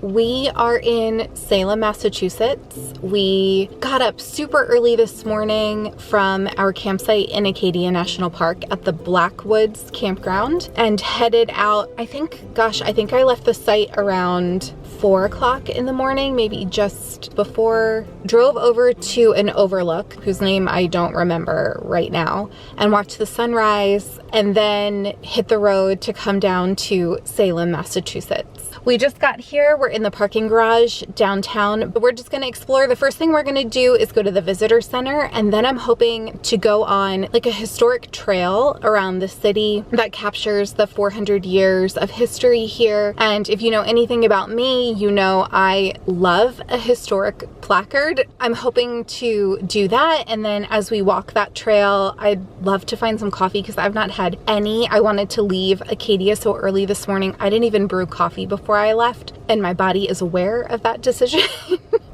We are in Salem, Massachusetts. We got up super early this morning from our campsite in Acadia National Park at the Blackwoods campground and headed out. I think I left the site around 4 o'clock in the morning, maybe just before. Drove over to an overlook whose name I don't remember right now and watched the sunrise, and then hit the road to come down to Salem, Massachusetts. We just got here. We're in the parking garage downtown, but we're just going to explore. The first thing we're going to do is go to the visitor center, and then I'm hoping to go on like a historic trail around the city that captures the 400 years of history here. And if you know anything about me, you know I love a historic placard. I'm hoping to do that, and then as we walk that trail, I'd love to find some coffee because I've not had any. I wanted to leave Acadia so early this morning. I didn't even brew coffee before I left, and my body is aware of that decision.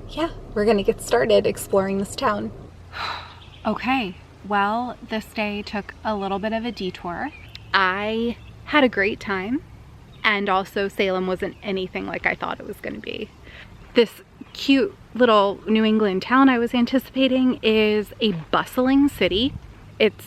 Yeah, we're gonna get started exploring this town. Okay, well, this day took a little bit of a detour. I had a great time, and also Salem wasn't anything like I thought it was gonna be. This cute little New England town I was anticipating is a bustling city. It's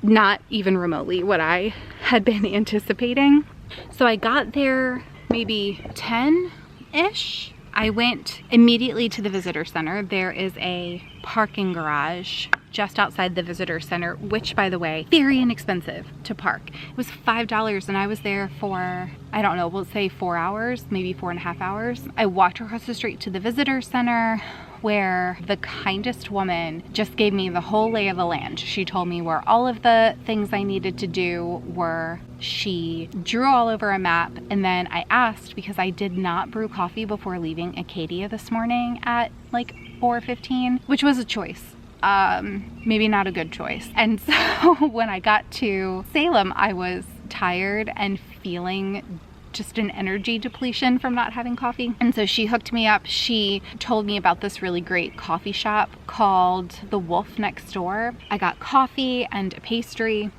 not even remotely what I had been anticipating. So I got there maybe 10-ish. I went immediately to the visitor center. There is a parking garage just outside the visitor center, which, by the way, very inexpensive to park. It was $5 and I was there for, I don't know, we'll say 4 hours, maybe 4.5 hours. I walked across the street to the visitor center, where the kindest woman just gave me the whole lay of the land. She told me where all of the things I needed to do were. She drew all over a map, and then I asked, because I did not brew coffee before leaving Acadia this morning at like 4:15, which was a choice. Maybe not a good choice. And so when I got to Salem, I was tired and feeling just an energy depletion from not having coffee. And so she hooked me up. She told me about this really great coffee shop called The Wolf Next Door. I got coffee and a pastry,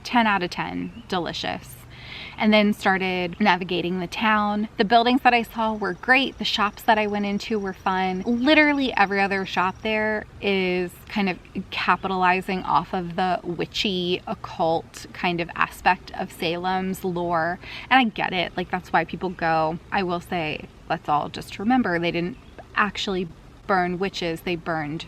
10 out of 10, delicious. And then started navigating the town. The buildings that I saw were great. The shops that I went into were fun. Literally every other shop there is kind of capitalizing off of the witchy, occult kind of aspect of Salem's lore. And I get it, like that's why people go. I will say, let's all just remember, they didn't actually burn witches, they burned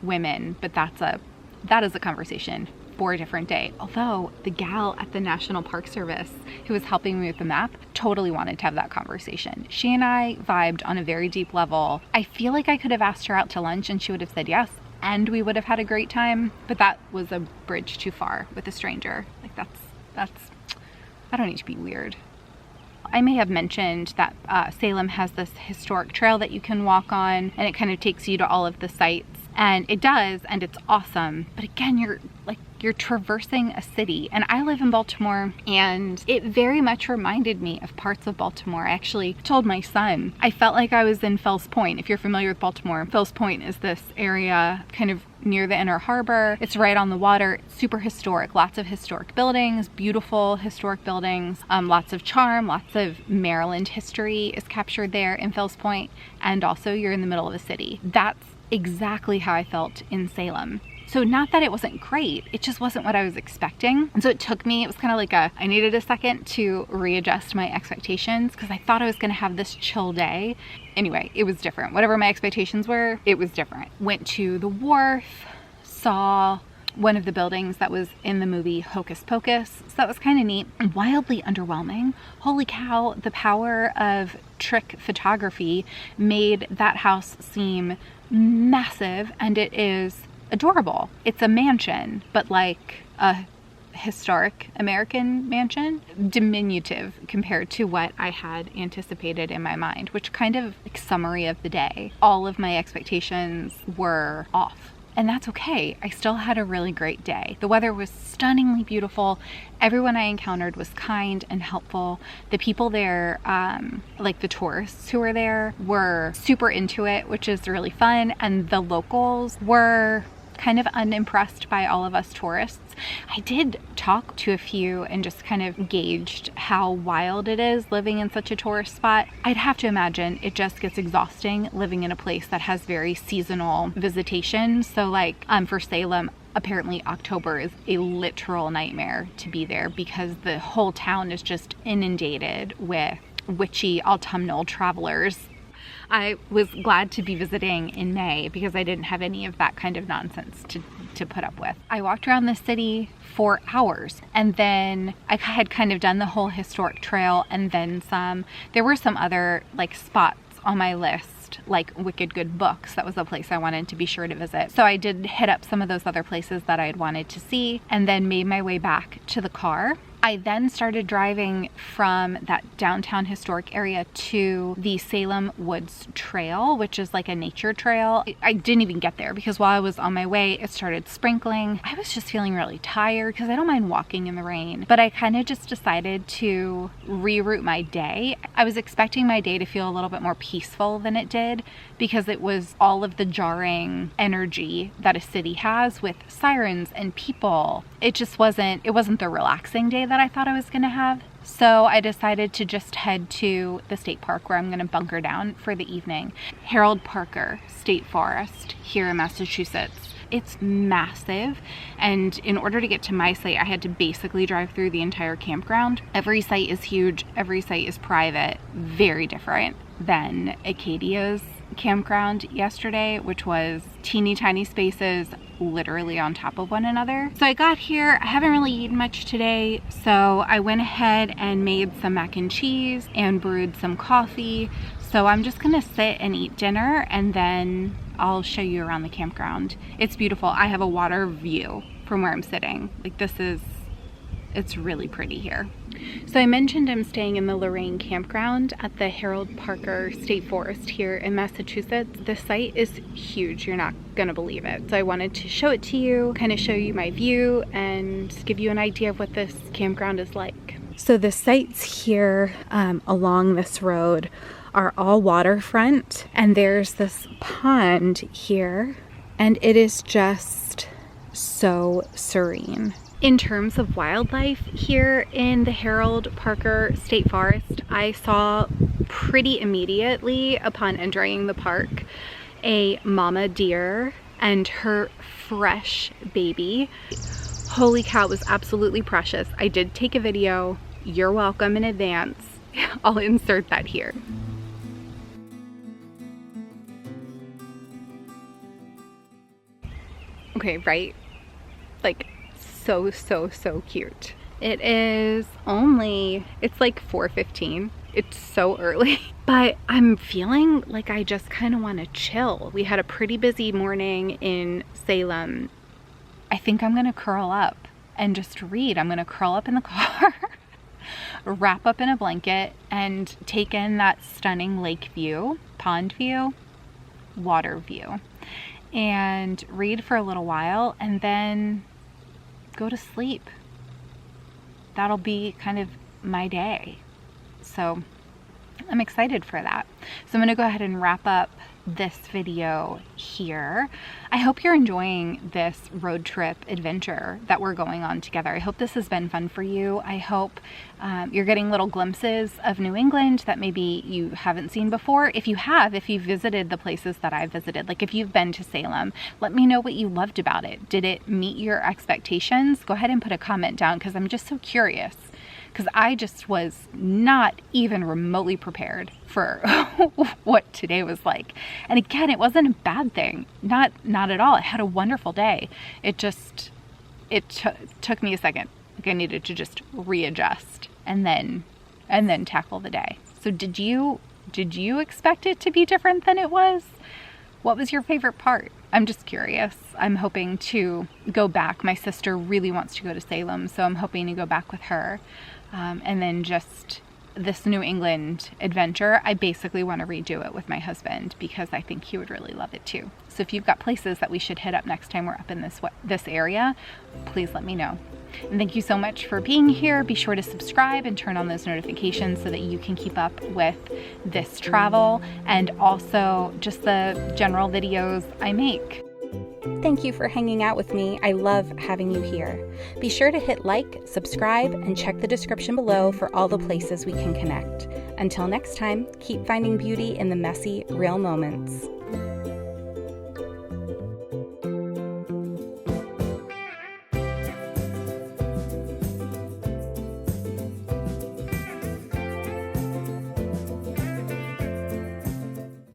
women. But that is a conversation for a different day. Although the gal at the National Park Service who was helping me with the map totally wanted to have that conversation. She and I vibed on a very deep level. I feel like I could have asked her out to lunch and she would have said yes, and we would have had a great time, but that was a bridge too far with a stranger. Like that's I don't need to be weird. I may have mentioned that Salem has this historic trail that you can walk on, and it kind of takes you to all of the sites. And it does, and it's awesome. But again, you're traversing a city. And I live in Baltimore, and it very much reminded me of parts of Baltimore. I actually told my son, I felt like I was in Fells Point. If you're familiar with Baltimore, Fells Point is this area kind of near the Inner Harbor. It's right on the water. It's super historic. Lots of historic buildings, beautiful historic buildings, lots of charm, lots of Maryland history is captured there in Fells Point. And also you're in the middle of the city. That's exactly how I felt in Salem. So not that it wasn't great, it just wasn't what I was expecting. And so it took me, it was kind of like I needed a second to readjust my expectations because I thought I was gonna have this chill day. Anyway, it was different. Whatever my expectations were, it was different. Went to the wharf, saw one of the buildings that was in the movie Hocus Pocus. So that was kind of neat and wildly underwhelming. Holy cow, the power of trick photography made that house seem massive, and it is adorable. It's a mansion, but like a historic American mansion, diminutive compared to what I had anticipated in my mind, which kind of like summary of the day. All of my expectations were off. And that's okay. I still had a really great day. The weather was stunningly beautiful. Everyone I encountered was kind and helpful. The people there, like the tourists who were there, were super into it, which is really fun. And the locals were kind of unimpressed by all of us tourists. I did talk to a few and just kind of gauged how wild it is living in such a tourist spot. I'd have to imagine it just gets exhausting living in a place that has very seasonal visitation. So like for Salem, apparently October is a literal nightmare to be there because the whole town is just inundated with witchy autumnal travelers. I was glad to be visiting in May because I didn't have any of that kind of nonsense to put up with. I walked around the city for hours, and then I had kind of done the whole historic trail and then some. There were some other like spots on my list, like Wicked Good Books. That was a place I wanted to be sure to visit. So I did hit up some of those other places that I had wanted to see and then made my way back to the car. I then started driving from that downtown historic area to the Salem Woods Trail, which is like a nature trail. I didn't even get there because while I was on my way, it started sprinkling. I was just feeling really tired because I don't mind walking in the rain, but I kind of just decided to reroute my day. I was expecting my day to feel a little bit more peaceful than it did because it was all of the jarring energy that a city has with sirens and people. It wasn't the relaxing day that I thought I was gonna have. So I decided to just head to the state park where I'm gonna bunker down for the evening. Harold Parker State Forest here in Massachusetts. It's massive, and in order to get to my site, I had to basically drive through the entire campground. Every site is huge, every site is private, very different than Acadia's campground yesterday, which was teeny tiny spaces literally on top of one another. So I got here, I haven't really eaten much today, so I went ahead and made some mac and cheese and brewed some coffee. So I'm just gonna sit and eat dinner and then I'll show you around the campground. It's beautiful. I have a water view from where I'm sitting. Like it's really pretty here. So I mentioned I'm staying in the Lorraine campground at the Harold Parker State Forest here in Massachusetts. The site is huge. You're not gonna believe it. So I wanted to show it to you, kind of show you my view and give you an idea of what this campground is like. So the sites here along this road are all waterfront, and there's this pond here, and it is just so serene. In terms of wildlife here in the Harold Parker State Forest, I saw pretty immediately upon entering the park a mama deer and her fresh baby. Holy cow, it was absolutely precious. I did take a video. You're welcome in advance. I'll insert that here. Okay, right? Like, so cute. It is it's like 4:15. It's so early, but I'm feeling like I just kind of want to chill. We had a pretty busy morning in Salem. I think I'm gonna curl up and just read. I'm gonna curl up in the car, wrap up in a blanket, and take in that stunning lake view, pond view, water view, and read for a little while and then go to sleep. That'll be kind of my day. So I'm excited for that. So I'm gonna go ahead and wrap up this video here. I hope you're enjoying this road trip adventure that we're going on together. I hope this has been fun for you. I hope you're getting little glimpses of New England that maybe you haven't seen before. If you've visited the places that I visited, like if you've been to Salem, let me know what you loved about it. Did it meet your expectations? Go ahead and put a comment down because I'm just so curious. Because I just was not even remotely prepared for what today was like. And again, it wasn't a bad thing. Not at all. I had a wonderful day. It took me a second. Like I needed to just readjust and then tackle the day. So did you expect it to be different than it was? What was your favorite part? I'm just curious. I'm hoping to go back. My sister really wants to go to Salem, so I'm hoping to go back with her. And then just this New England adventure, I basically want to redo it with my husband because I think he would really love it too. So if you've got places that we should hit up next time we're up in this area, please let me know. And thank you so much for being here. Be sure to subscribe and turn on those notifications so that you can keep up with this travel and also just the general videos I make. Thank you for hanging out with me. I love having you here. Be sure to hit like, subscribe, and check the description below for all the places we can connect. Until next time, keep finding beauty in the messy, real moments.